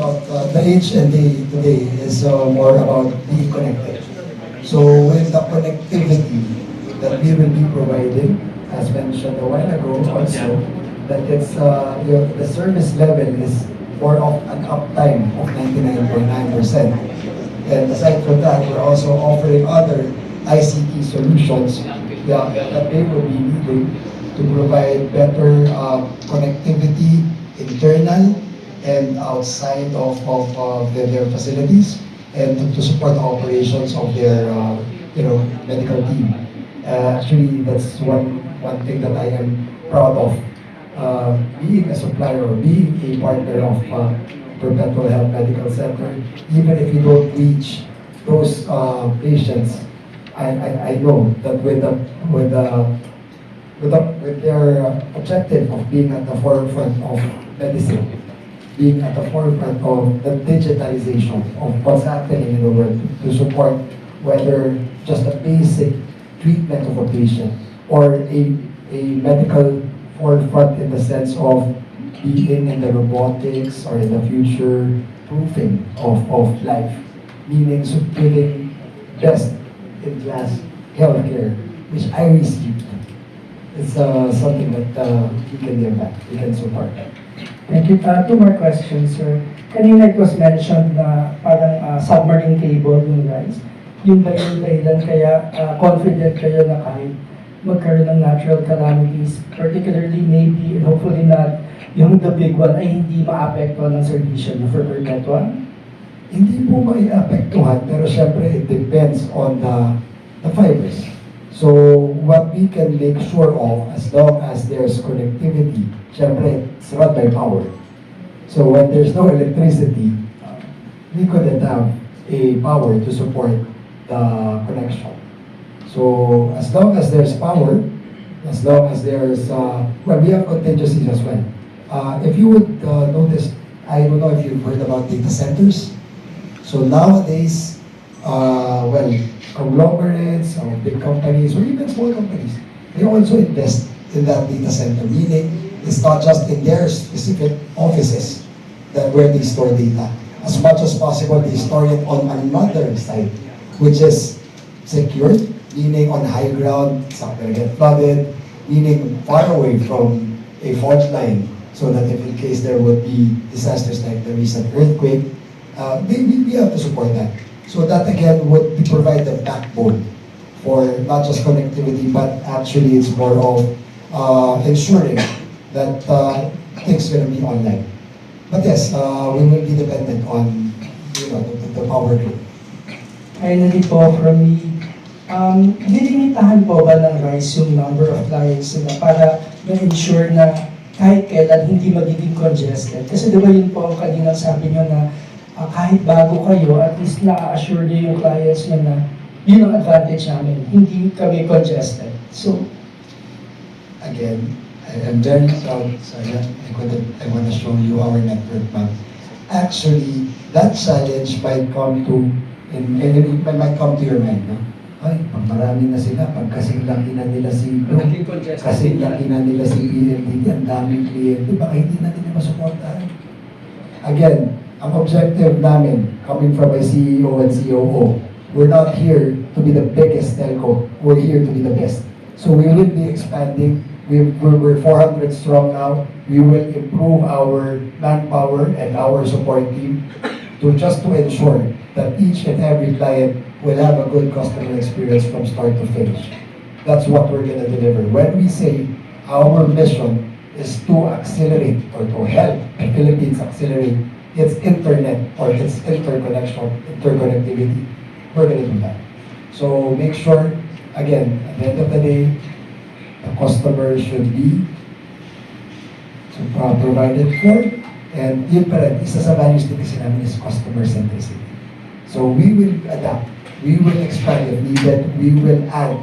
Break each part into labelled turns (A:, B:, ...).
A: about the age and day today is more about being connected. So with the connectivity that we will be providing, as mentioned a while ago also, that it's the service level is more of an uptime of 99.9%. And aside from that, we're also offering other ICT solutions, yeah, that they will be needing to provide better connectivity, internal and outside of their facilities, and to support the operations of their medical team. Actually, that's one thing that I am proud of. Being a supplier or being a partner of Perpetual Health Medical Center, even if you don't reach those patients, I know that with their objective of being at the forefront of medicine, being at the forefront of the digitalization of what's happening in the world, to support whether just a basic treatment of a patient or a medical forefront in the sense of being in the robotics or in the future proofing of life, meaning so giving best in class healthcare, which I received. It's something that we can give back, we can support.
B: Thank you. Two more questions, sir. Kanina it was mentioned na parang submarine cable yung guys. Yung ba yung dahilan kaya confident kayo na kahit magkaroon ng natural calamities, particularly maybe and hopefully not, yung the big one ay hindi maapektuhan ng serbisyo na for Perpetua?
A: Hindi po mai-apektuhan, pero syempre it depends on the fibers. So what we can make sure of, as long as there's connectivity, syempre it's run by power. So when there's no electricity, we couldn't have a power to support the connection. So as long as there's power, as long as there's, well, we have contingencies as well. If you would notice, I don't know if you've heard about data centers. So nowadays, well, conglomerates or big companies or even small companies, they also invest in that data center, meaning it's not just in their specific offices that where they store data. As much as possible, they store it on another site, which is secured, meaning on high ground, it's not going to get flooded, meaning far away from a fault line, so that if in case there would be disasters like the recent earthquake, we have to support that. So that again would provide the backbone for not just connectivity, but actually it's more of ensuring that things are going to be online. But yes, we will be dependent on the power grid.
B: Finally po, from me, dilimitahan po ba ng RISE yung number of clients nila para ma-ensure na kahit kailan hindi magiging congested? Kasi di ba yun po ang kaninang sabi nyo na kahit bago kayo, at least na-assure nyo yung clients nyo na yun ang advantage namin, hindi kami congested. So,
A: again, I am very proud. So I want to show you our network map. Actually, that challenge might come to might come to your mind, no? Ay, pag marami na sila, pag kasing laki na nila si Blue, kasing laki na nila si PLDT, ang daming kliyente, baka hindi na nila masuportahan. Again, ang objective namin, coming from a CEO and COO, we're not here to be the biggest telco, we're here to be the best. So we will be expanding. We're 400 strong now. We will improve our manpower and our support team to ensure that each and every client will have a good customer experience from start to finish. That's what we're going to deliver. When we say our mission is to accelerate or to help the Philippines accelerate its internet or its interconnectivity, we're going to do that. So make sure, again, at the end of the day, the customer should be provided for, and yun pa rin, isa sa values din kasi namin is customer centricity. So we will adapt, we will expand if needed, we will add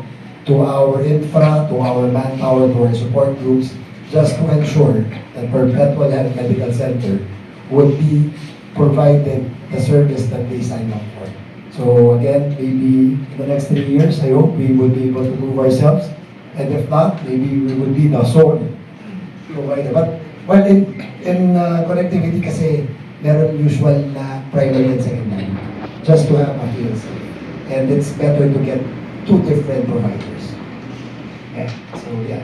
A: to our infra, to our manpower, to our support groups, just to ensure that Perpetual Health Medical Center would be provided the service that they signed up for. So again, maybe in the next 3 years, I hope we will be able to prove ourselves. And if not, maybe we will be the sole provider. But well, in connectivity kasi, meron usual na primary and secondary, just to have a feel safe. And it's better to get two different providers. Yeah, so yeah.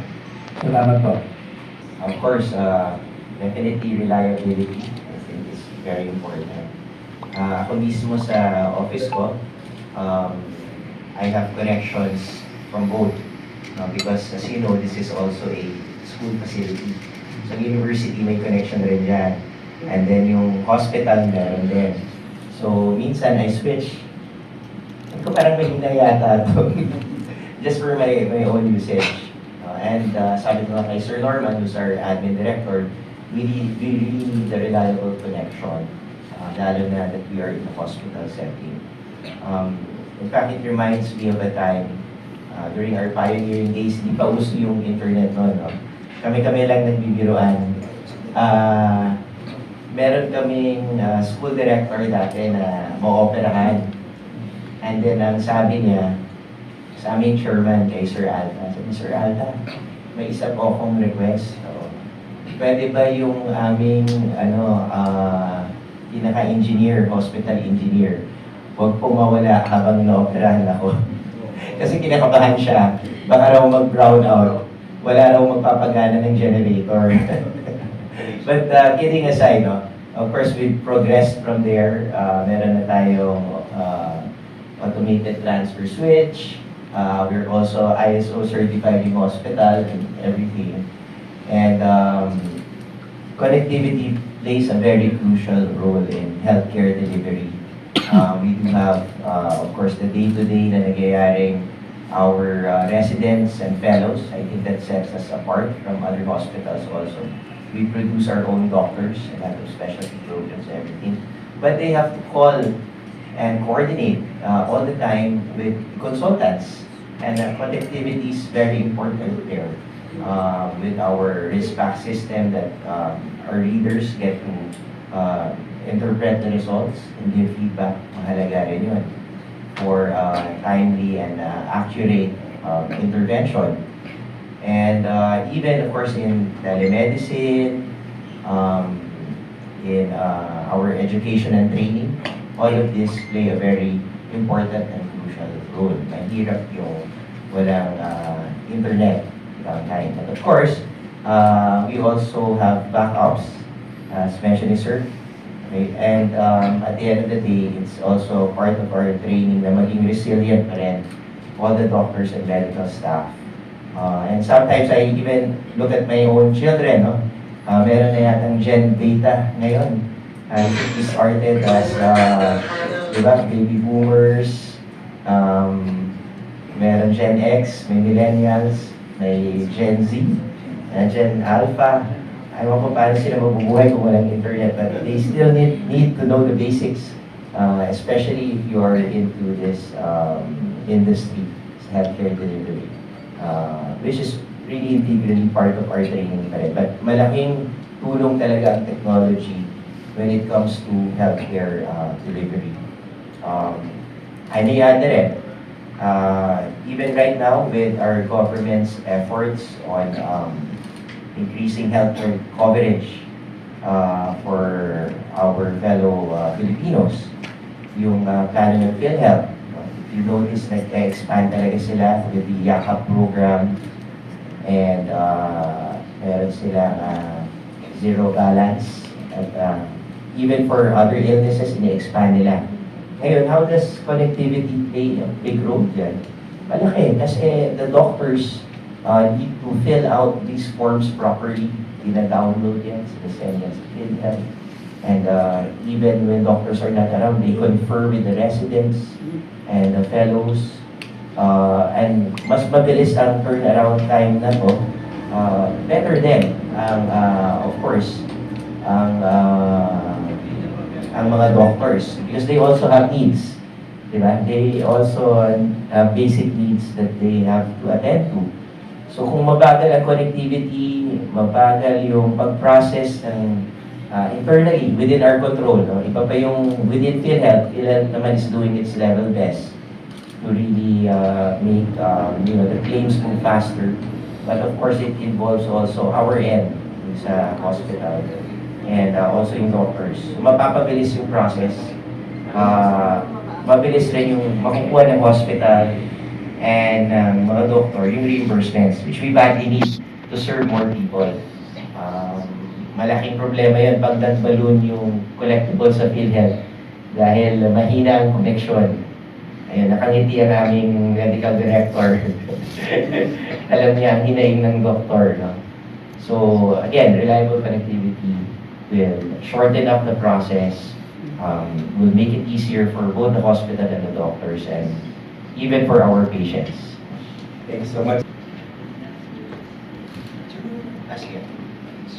B: Salamat po.
C: Of course, definitely reliability, I think is very important. Ako mismo sa office ko, I have connections from both. Because as you know, this is also a school facility. So university may connection rin dyan. And then yung hospital meron din. So minsan I switch. Hindi ko parang mahina yata to. Just for my own usage. And sabi ko nga kay Sir Norman, who's our admin director, we really need the reliable connection, lalo na that we are in a hospital setting. In fact, it reminds me of a time during our pioneering days, hindi pa uso yung internet noon. No? Kami-kami lang nagbibiruan. Meron kaming school director dati na maoperahan. And then ang sabi niya, sa aming chairman kay Sir Alta, sabi, Sir Alta, may isa po akong request. So, pwede ba yung aming pinaka-engineer, hospital engineer, huwag po mawala habang na-operahan ako. Kasi kinakabahan siya, baka raw mag-brown out, wala raw magpapagana ng generator. But kidding aside, no, of course, we've progressed from there. Meron na tayong automated transfer switch. We're also ISO certified in hospital and everything. And connectivity plays a very crucial role in healthcare delivery. We do have, of course, the day-to-day na nagyayaring our residents and fellows. I think that sets us apart from other hospitals also. We produce our own doctors and have specialty programs and everything. But they have to call and coordinate all the time with consultants. And connectivity is very important there with our RISPAC system that our readers get to interpret the results and give feedback. Mahalaga rin yun for timely and accurate intervention. And even, of course, in telemedicine, in our education and training, all of this play a very important and crucial role. Mahirap yung walang internet online. And of course, we also have backups, as mentioned, sir. Okay? And at the end of the day, it's also part of our training na maging resilient pa rin, all the doctors and medical staff. And sometimes I even look at my own children. No? Meron na yatang Gen Beta ngayon. I think we started as diba, baby boomers, meron Gen X, may millennials, may Gen Z, Gen Alpha. Ayaw ko paano sila mabubuhay kung walang internet, but they still need to know the basics, especially if you are into this industry, healthcare delivery, which is really integrally part of our training pa rin. But malaking tulong talaga ang technology when it comes to healthcare delivery. Ano yan na rin, even right now with our government's efforts on increasing healthcare coverage for our fellow Filipinos, yung plano ng PhilHealth, if you notice, nag-expand talaga sila with the YAKAP program, and meron silang zero balance, at even for other illnesses, ini-expand nila. Ngayon, how does connectivity play a big role dyan? Malaki, kasi the doctors need to fill out these forms properly. Ina-download yan, sila-send yan sa PhilHealth. And even when doctors are not around, they confer with the residents and the fellows. And mas mabilis ang turnaround time na to. Better then, of course, ang mga doctors, because they also have needs, diba? They also have basic needs that they have to attend to. So kung mabagal ang connectivity, mabagal yung pag-process ng internally, within our control, no? Iba pa yung within PhilHealth, PhilHealth naman is doing its level best to really make the claims move faster. But of course, it involves also our end sa hospital. and also yung doctors. So, mapapabilis yung process. Mabilis rin yung makukuha ng hospital and mga doctor, yung reimbursements, which we badly need to serve more people. Malaking problema yun pag nag-balloon yung collectibles sa PhilHealth dahil mahina ang connection. Ayun, nakangiti ang aming medical director. Alam niya ang hinaing ng doktor. No? So, again, reliable connectivity will shorten up the process, will make it easier for both the hospital and the doctors, and even for our patients. Thanks so much.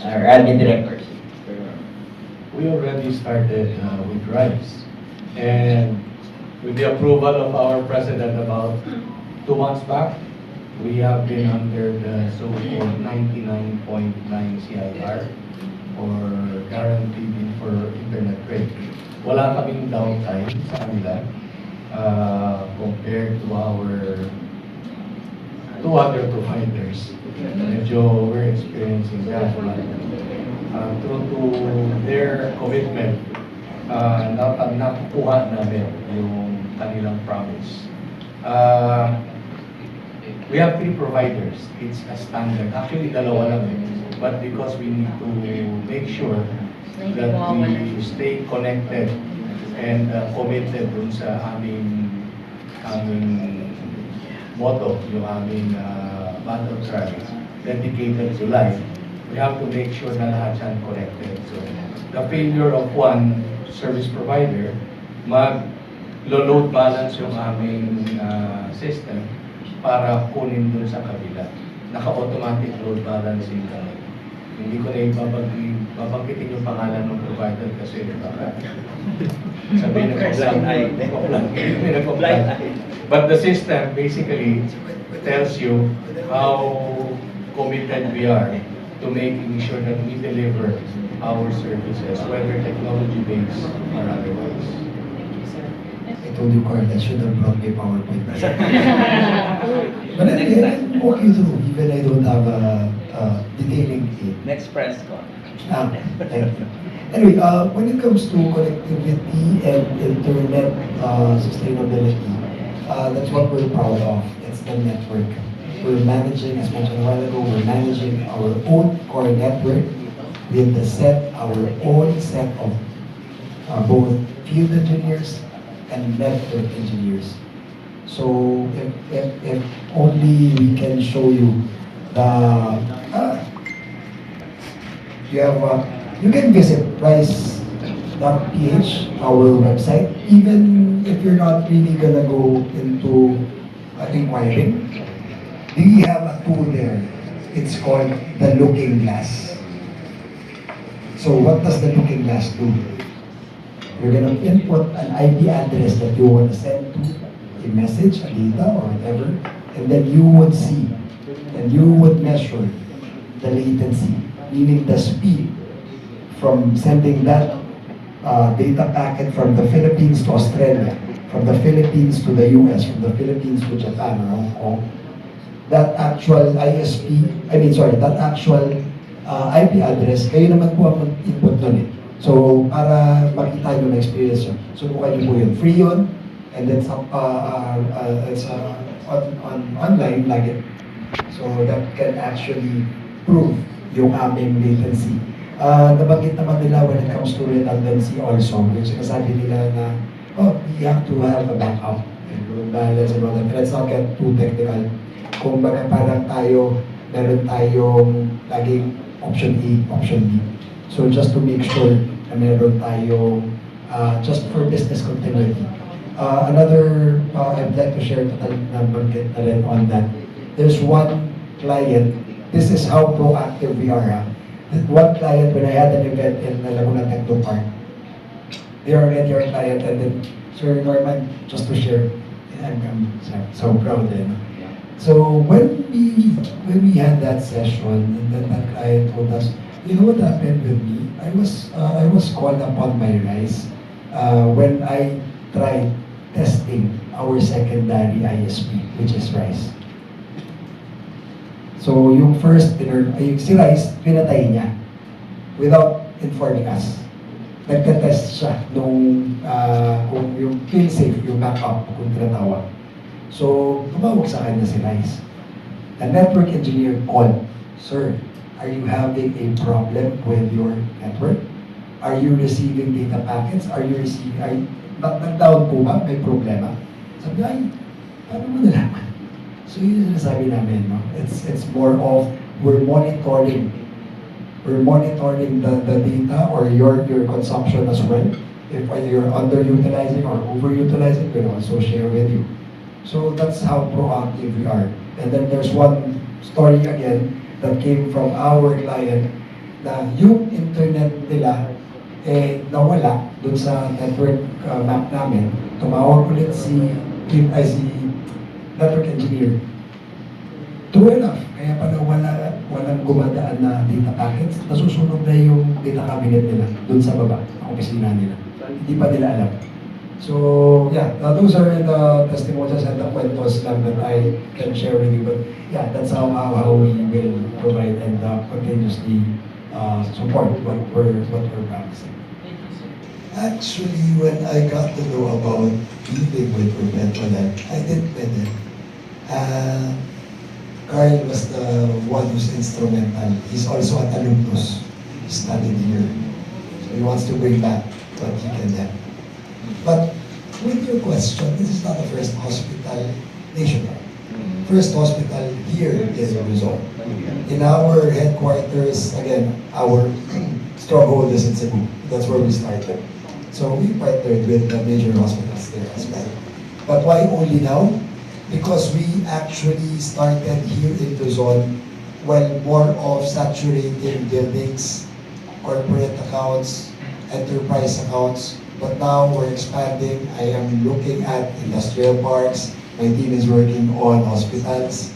C: Our admin directors.
D: We already started with RISE, and with the approval of our president about 2 months back, we have been under the so-called 99.9 CIR, or guaranteed for internet rate. Wala kaming downtime sa kanila compared to other providers. Medyo we're experiencing that. True to their commitment, nakukuha namin yung kanilang promise. We have 3 providers. It's a standard. Actually, dalawa lang eh. But because we need to make sure that we stay connected and committed dun sa aming motto, yung aming battle cry, dedicated to life, we have to make sure na lahat yan connected. So, the failure of one service provider, mag-load balance yung aming system para kunin dun sa kabila. Naka-automatic load balancing kami. Hindi ko na babangkitin yung pangalan ng provider kasi baka sabihin nagpa-blind eye. But the system basically tells you how committed we are to making sure that we deliver our services, whether technology-based or otherwise.
A: I told you, Carl, I should have brought my PowerPoint. But anyway, I'll walk you through, even I don't have a detailing aid.
E: Next press con.
A: Thank you. Anyway, when it comes to connectivity and internet sustainability, that's what we're proud of. It's the network. We're managing, as mentioned a while ago, we're managing our own core network with our own set of both field engineers and network engineers. So if only we can show you you can visit rice.ph, our website, even if you're not really gonna go into inquiring. We have a tool there. It's called the Looking Glass. So what does the Looking Glass do? You're gonna input an IP address that you want to send to a message, a data, or whatever, and then you would see, and you would measure the latency, meaning the speed from sending that data packet from the Philippines to Australia, from the Philippines to the US, from the Philippines to Japan or Hong Kong. That actual that actual IP address, kayo naman po ang mag-input nun eh. So, para makita nyo na experience yun. Subukan nyo po yun. Free yun, and then it's online lagi. So, that can actually prove yung aming latency. Nabanggit naman nila when it comes to redundancy also. Yung sinasabi nila na, you have to have a backup. And balance and all that. Let's not get too technical. Kung baga parang meron tayong laging option A, option B. So just to make sure na meron tayong just for business continuity. Another, I'd like to share na banggit na rin on that. There's one client, this is how proactive we are. That one client, when I had an event in Laguna Techno Park, they are already our client, and then Sir Norman, just to share, I'm so proud. So when we had that session, and then that client told us, you know what happened with me? I was called upon by RISE when I tried testing our secondary ISP, which is RISE. So yung first si RISE, pinatay niya without informing us. Nagka-test siya nung kung yung fail-safe, yung backup, kung tinatawag. So, tumawag sa akin na si Rice. The network engineer called, "Sir, are you having a problem with your network? Are you receiving data packets? Are you receiving, nag-down po ba? May problema?" Sabi niya, "Ay, paano mo nalaman?" So yun yung sinasabi namin, no? It's more of, we're monitoring the data or your consumption as well. If you're underutilizing or overutilizing, we'll also share with you. So that's how proactive we are. And then there's one story again that came from our client na yung internet nila nawala dun sa network map namin. Tumawag ulit si network engineer. True enough, kaya pala walang gumadaan na data packets, nasusunog na yung data cabinet nila dun sa baba, ang opisina nila. Hindi pa nila alam. So, yeah, those are the testimonials and the kwentos lang that I can share with you. But yeah, that's how we will provide and continuously support what we're practicing.
E: Actually, when I got to know about dealing with Preventolab, I did Pwede. Carl was the one who's instrumental. He's also an alumnus. He studied here. So he wants to bring back what he can have. But with your question, this is not the first hospital nationwide. First hospital here in Luzon. In our headquarters, again, our stronghold is in Cebu. That's where we started. So we partnered with the major hospitals there as well. But why only now? Because we actually started here in Luzon when more of saturating buildings, corporate accounts, enterprise accounts. But now we're expanding. I am looking at industrial parks. My team is working on hospitals.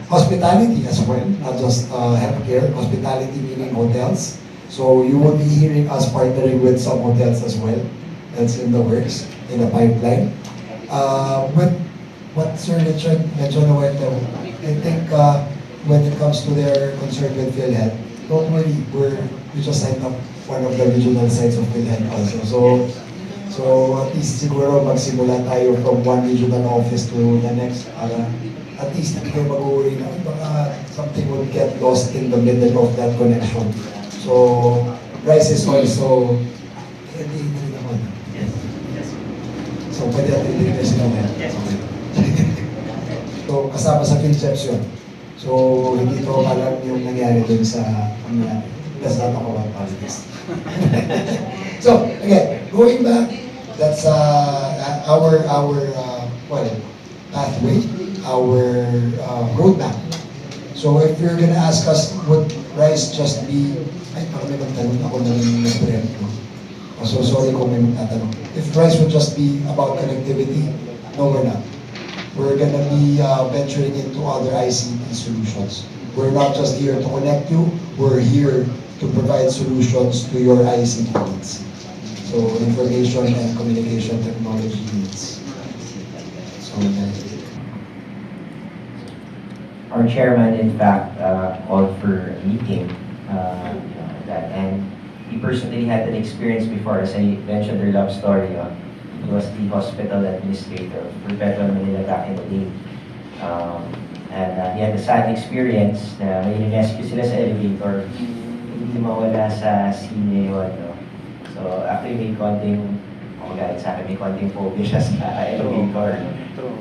E: Hospitality as well, not just healthcare. Hospitality meaning hotels. So you will be hearing us partnering with some hotels as well. That's in the works, in the pipeline. With what Sir Richard mentioned a while ago, I think when it comes to their concern with PhilHealth, don't worry, we just signed up one of the regional sites of PhilHealth also. So at least siguro magsimula tayo from one regional office to the next para at least hindi kayo mag-uwi na baka something would get lost in the middle of that connection. So Rice is also hindi naman. So pwede natin i-request naman. So kasama sa PhilCheps yun. So hindi ko alam yung nangyari dun sa let's not talk about politics. So again, going back, that's our pathway, our roadmap. So if you're gonna ask us, would Rice just be, ay baka may magtanong ako na rin nag-preempt mo. So sorry kung may magtatanong. If Rice would just be about connectivity, no we're not. We're gonna be venturing into other ICT solutions. We're not just here to connect you, we're here to provide solutions to your ICT needs. So information and communication technology needs. So
C: Our chairman, in fact, called for a meeting that, and he personally had an experience before, as I mentioned their love story. He was the hospital administrator for Perpetual Manila back in the day. And he had a sad experience na may rescue sila sa elevator. Hindi mawala sa scene yun. No? So actually may konting, galit sa akin, may konting phobia siya sa elevator.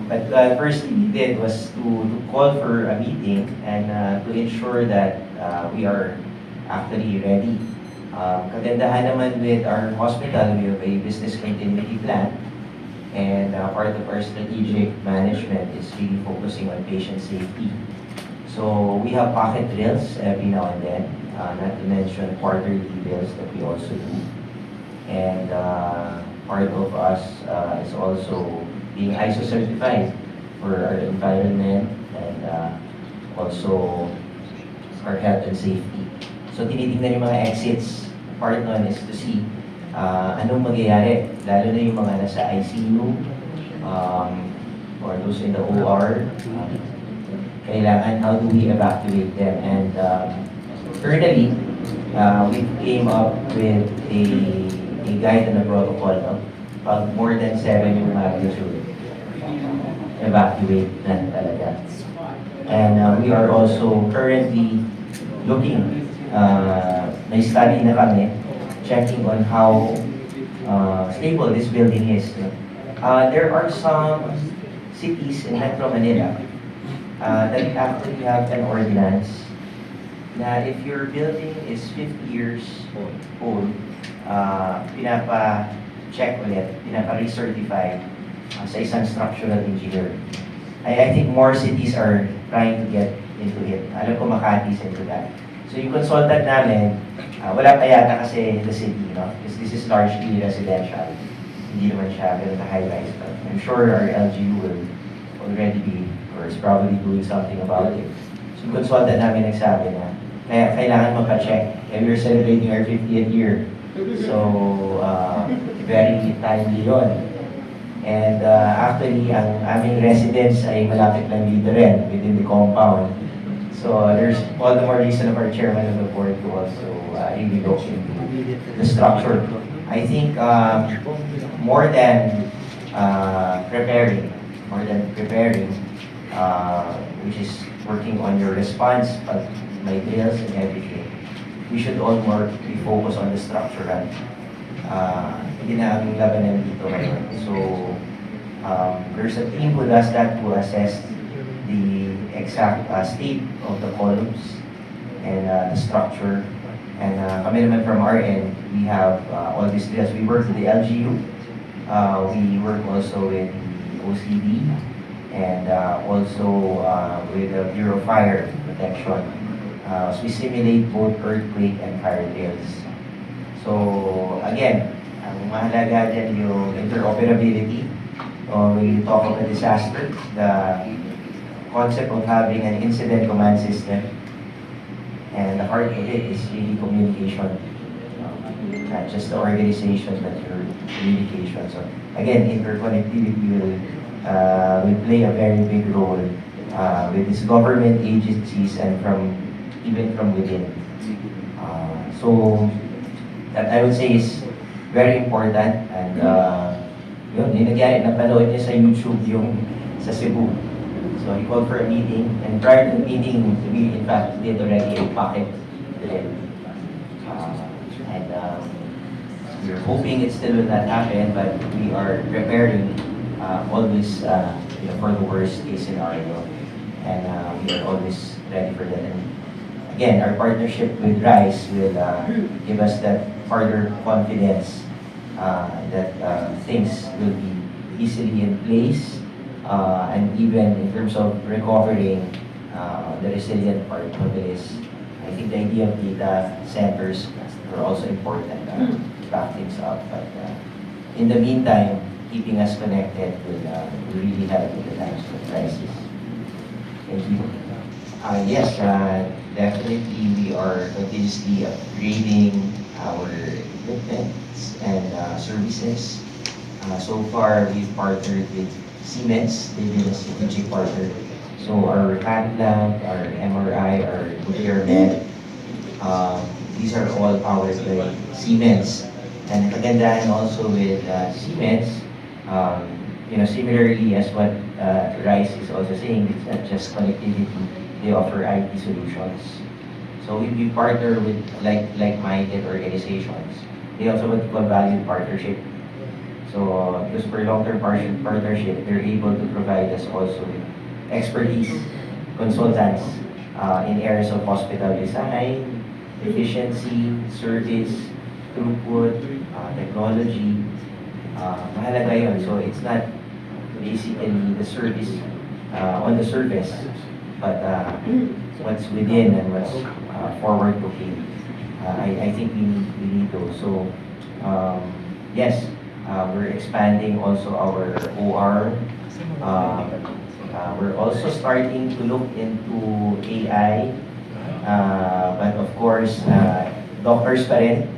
C: But first thing he did was to call for a meeting and to ensure that we are actually ready. Kagandahan naman with our hospital, we have a business continuity plan, and part of our strategic management is really focusing on patient safety. So we have pocket drills every now and then, not to mention quarterly drills that we also do. And part of us is also being ISO certified for our environment and also our health and safety. So tinitingnan yung mga exits, part nun is to see anong mangyayari, lalo na yung mga nasa ICU or those in the OR. Kailangan, how do we evacuate them? And thirdly, we came up with a guide and a protocol. No? Pag more than 7 yung magnitude, evacuate na talaga. And we are also currently looking, may study na kami, checking on how stable this building is. There are some cities in Metro Manila that actually have an ordinance na if your building is 50 years old, pinapa-check ulit, pinapa-recertify sa isang structural engineer. I think more cities are trying to get into it. Alam ko Makati is into that. So yung consultant namin, wala pa yata kasi the city, no? Because this is largely residential. Hindi naman siya ganun na high-rise. But I'm sure our LGU will already be, or is probably doing something about it. So yung consultant namin nagsabi na, kaya kailangan magpa-check. And we're celebrating our 50th year. So, very timely yun. And actually, ang aming residence ay malapit lang dito rin, within the compound. So there's all the more reason of our chairman of the board to also really look into the structure. I think more than preparing, which is working on your response, but my drills and everything, we should all more be focused on the structural. Hindi na aming labanan dito ngayon. So, there's a team who does that to assess the exact state of the columns and the structure. And kami naman from our end, we have all these drills. We work with the LGU. We work also with the OCD and also with the Bureau of Fire Protection. So we simulate both earthquake and fire drills. So again, ang mahalaga dyan yung interoperability. When you talk of a disaster, the concept of having an incident command system, and the heart of it is really communication. Not just the organization, but your communication. So again, interconnectivity will play a very big role with these government agencies and even from within. So that I would say is very important, and yun, ninagyan, napanood niya sa YouTube yung sa Cebu. So he called for a meeting, and prior to the meeting, we in fact did already a pocket drill. And we're hoping it still will not happen, but we are preparing always for the worst case scenario, and we are always ready for that. And again, our partnership with RISE will give us that further confidence that things will be easily in place, and even in terms of recovering the resilient part of this. I think the idea of data centers are also important to back things up. But in the meantime, keeping us connected will really help in the times of crisis. Thank you. Yes, definitely we are continuously upgrading our equipment and services. So far, we've partnered with Siemens. They've been a strategic partner. So our CAD lab, our MRI, our nuclear med, these are all powered by Siemens. And kagandahan also with Siemens, similarly as what RISE is also saying, it's not just connectivity, they offer IT solutions. So we partner with like-minded organizations. They also want to call valued partnership. So because for long-term partnership, they're able to provide us also with expertise, consultants in areas of hospital design, efficiency, service, throughput, technology. Mahalaga yun. So it's not basically the service on the surface, but what's within and what's forward-looking. I think we need those. So yes, we're expanding also our OR. We're also starting to look into AI, but of course, doctors pa rin.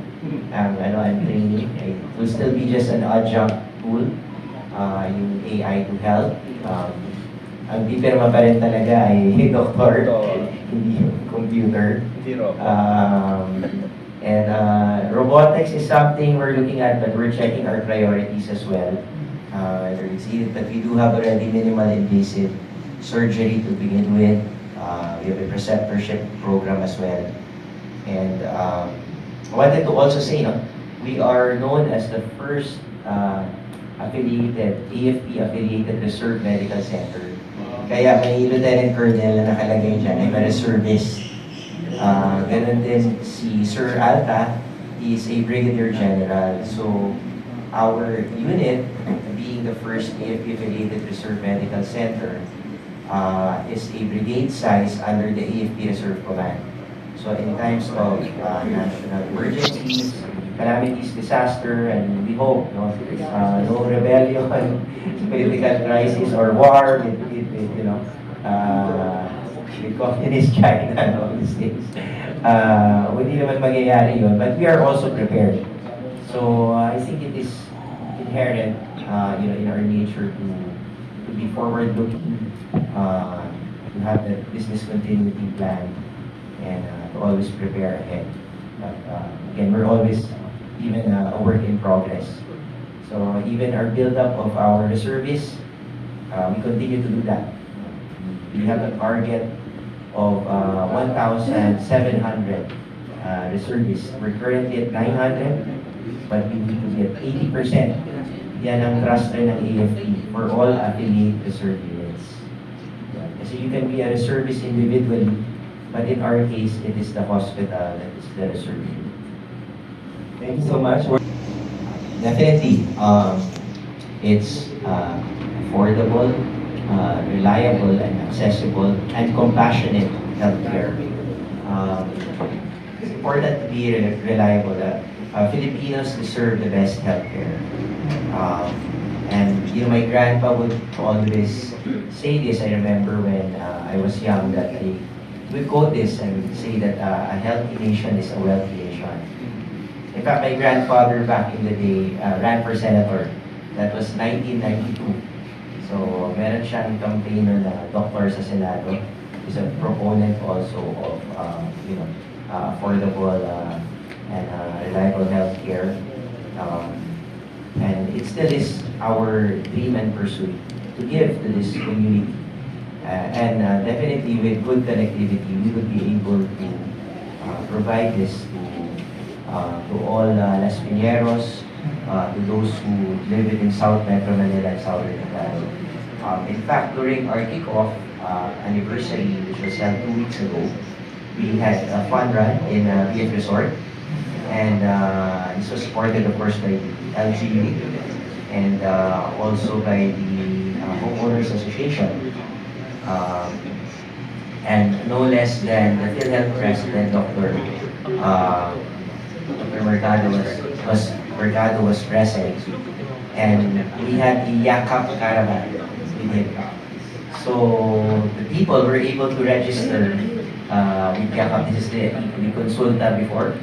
C: I'm training. It will still be just an adjunct tool, yung AI to help. Ang pipirma pa rin talaga ay doktor, hindi yung computer. And robotics is something we're looking at, but we're checking our priorities as well. Whether it's needed, but we do have already minimal invasive surgery to begin with. We have a preceptorship program as well. And I wanted to also say, no, we are known as the first affiliated, AFP-affiliated Reserve Medical Center. Kaya may Lieutenant Colonel na nakalagay dyan, I'm a reservist. Ganun din si Sir Alta, he is a Brigadier General. So, our unit, being the first AFP-affiliated Reserve Medical Center, is a brigade size under the AFP Reserve Command. So, in times of national emergencies, calamities, disaster, and we hope no rebellion, political crisis, or war with with communist China and all these things. Hindi naman mangyayari yun, but we are also prepared. So I think it is inherent, in our nature to be forward-looking, to have the business continuity plan, and to always prepare ahead. But again, we're always even a work in progress. So even our build-up of our reservists, we continue to do that. We have a target of 1,700 reservists. We're currently at 900, but we need to get 80%. Yan ang thruster ng AFP for all affiliate reserve units. Kasi you can be a reservist individually, but in our case, it is the hospital that is the reserve unit. Thank you so much. Definitely, it's affordable, reliable, and accessible, and compassionate healthcare. It's important to be reliable. Filipinos deserve the best healthcare. And my grandpa would always say this. I remember when I was young that he would quote this and would say that a healthy nation is a wealthy nation. In fact, my grandfather back in the day ran for senator. That was 1992. So, meron siyang campaigner na doctor sa Senado. He's a proponent also of, affordable and reliable healthcare. And it still is our dream and pursuit to give to this community. And definitely with good connectivity, we would be able to provide this to all Las Piñeros, to those who live in South Metro Manila and Southern Mindanao. In fact, during our kickoff anniversary, which was held 2 weeks ago, we had a fun run in BF Resort. And this was supported, of course, by LGU and also by the Homeowners Association. And no less than the PhilHealth President, Dr. Mercado was present, and we had the Yakap Caravan with him. So the people were able to register with Yakap. This is the Consulta before.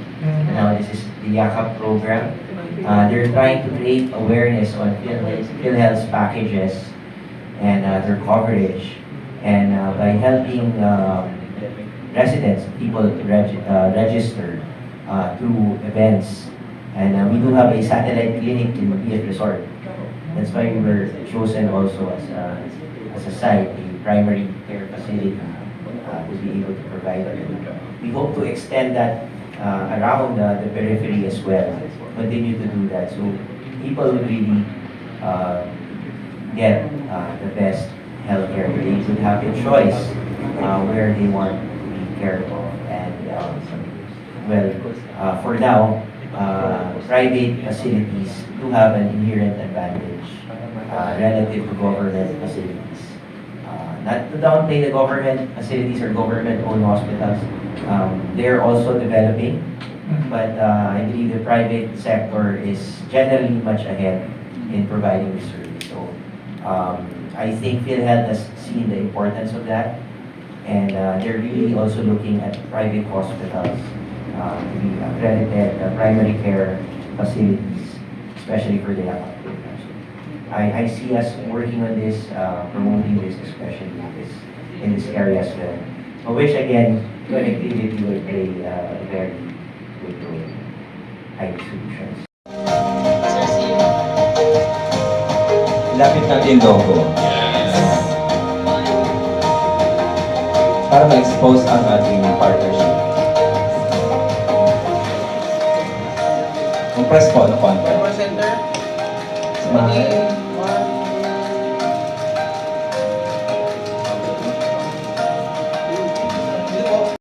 C: Now this is the Yakap program. They're trying to create awareness on PhilHealth's packages and their coverage, and by helping residents, people register through events. And we do have a satellite clinic in BF Resort. That's why we were chosen also as a site, a primary care facility to be able to provide that. We hope to extend that around the periphery as well. Continue to do that. So people will really get the best healthcare. They should have a choice where they want to be cared of. And for now, private facilities do have an inherent advantage relative to government facilities. Not to downplay the government facilities or government-owned hospitals. They're also developing, but I believe the private sector is generally much ahead in providing the service. So I think PhilHealth has seen the importance of that, and they're really also looking at private hospitals to be accredited primary care facilities, especially for the young population. I see us working on this, promoting this, especially in this area as well. For which again, connectivity will play a very go to IT solutions.
F: Lapit natin yung logo. Para ma-expose ang ating partnership. Compress po na konti.
G: Center.
F: Smile.